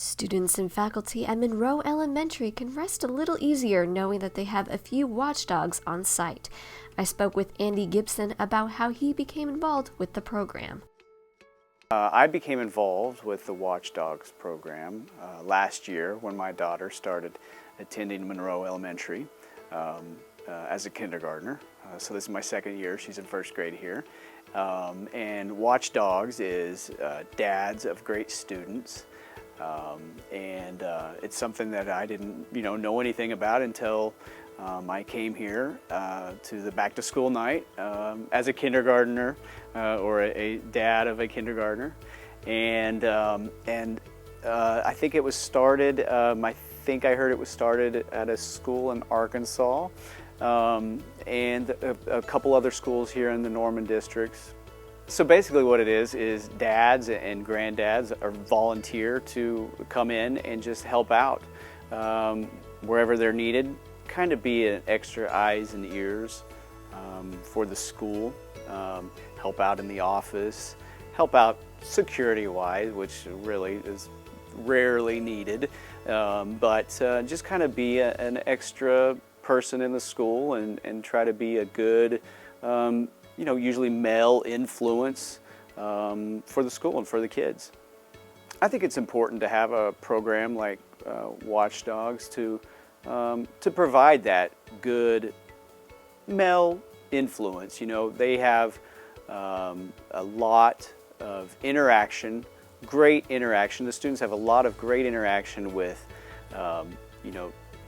Students and faculty at Monroe Elementary can rest a little easier knowing that they have a few watchdogs on site. I spoke with Andy Gibson about how he became involved with the program. I became involved with the Watch D.O.G.S program last year when my daughter started attending Monroe Elementary as a kindergartner. So this is my second year. She's in first grade here. And Watch D.O.G.S is dads of great students. It's something that I didn't know anything about until I came here to the back to school night as a kindergartner or a dad of a kindergartner, and I think it was started. I think I heard it was started at a school in Arkansas and a couple other schools here in the Norman districts. So basically what it is dads and granddads are volunteer to come in and just help out wherever they're needed, kind of be an extra eyes and ears for the school, help out in the office, help out security-wise, which really is rarely needed, but just kind of be an extra person in the school and try to be a good usually male influence for the school and for the kids. I think it's important to have a program like Watch D.O.G.S to provide that good male influence. They have a lot of interaction, great interaction. The students have a lot of great interaction with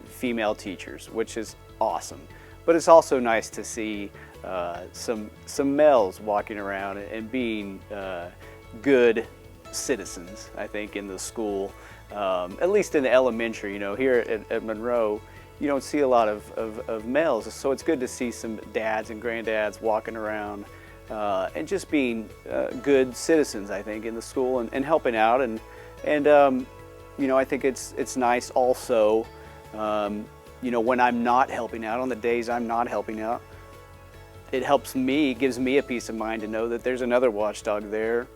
female teachers, which is awesome. But it's also nice to see some males walking around and being good citizens, I think, in the school, at least in the elementary. Here at Monroe, you don't see a lot of males, so it's good to see some dads and granddads walking around and just being good citizens, I think, in the school and helping out. And I think it's nice also, when I'm not helping out, on the days I'm not helping out, it helps me, gives me a peace of mind to know that there's another watchdog there,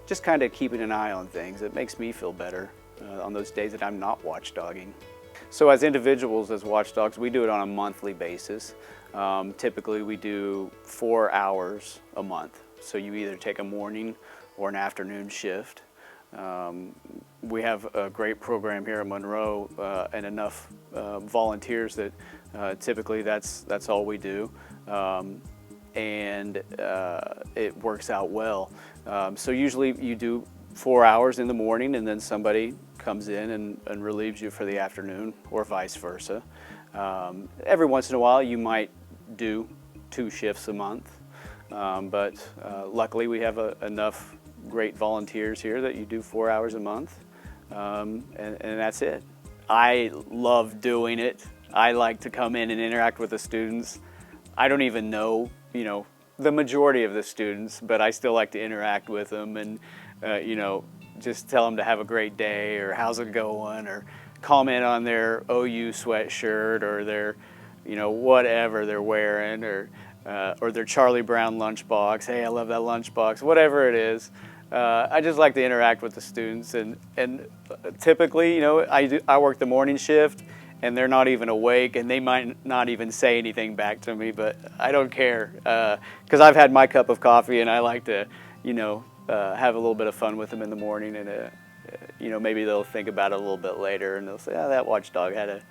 just kind of keeping an eye on things. It makes me feel better on those days that I'm not watchdogging. So as individuals, as watchdogs, we do it on a monthly basis. Typically we do 4 hours a month. So you either take a morning or an afternoon shift. We have a great program here at Monroe and enough volunteers that typically that's all we do. It works out well. So usually you do 4 hours in the morning and then somebody comes in and relieves you for the afternoon, or vice versa. Every once in a while you might do 2 shifts a month, but luckily we have enough great volunteers here that you do 4 hours a month, and that's it. I love doing it. I like to come in and interact with the students. I don't even know, the majority of the students, but I still like to interact with them and, just tell them to have a great day, or how's it going, or comment on their OU sweatshirt, or their, whatever they're wearing, or their Charlie Brown lunchbox. Hey, I love that lunchbox, whatever it is. I just like to interact with the students, and typically, I work the morning shift, and they're not even awake, and they might not even say anything back to me, but I don't care, because I've had my cup of coffee, and I like to, have a little bit of fun with them in the morning, and maybe they'll think about it a little bit later, and they'll say, oh, that watchdog had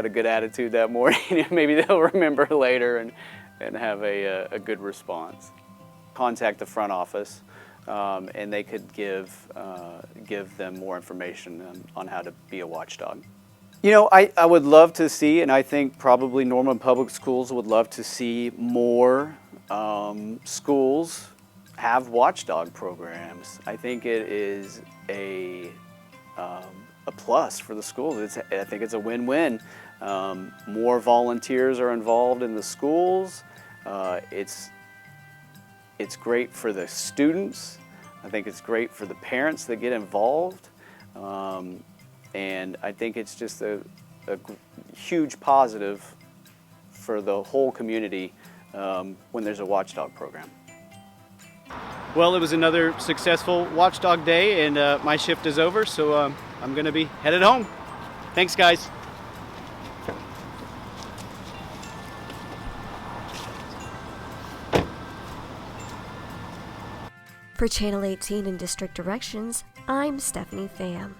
a good attitude that morning, and maybe they'll remember later and have a good response. Contact the front office, and they could give them more information on how to be a watchdog. I would love to see, and I think probably Norman Public Schools would love to see more schools have watchdog programs. I think it is a plus for the schools. I think it's a win-win. More volunteers are involved in the schools. It's great for the students. I think it's great for the parents that get involved. And I think it's just a huge positive for the whole community when there's a watchdog program. Well, it was another successful Watchdog Day, and my shift is over, so I'm going to be headed home. Thanks, guys. For Channel 18 and District Directions, I'm Stephanie Pham.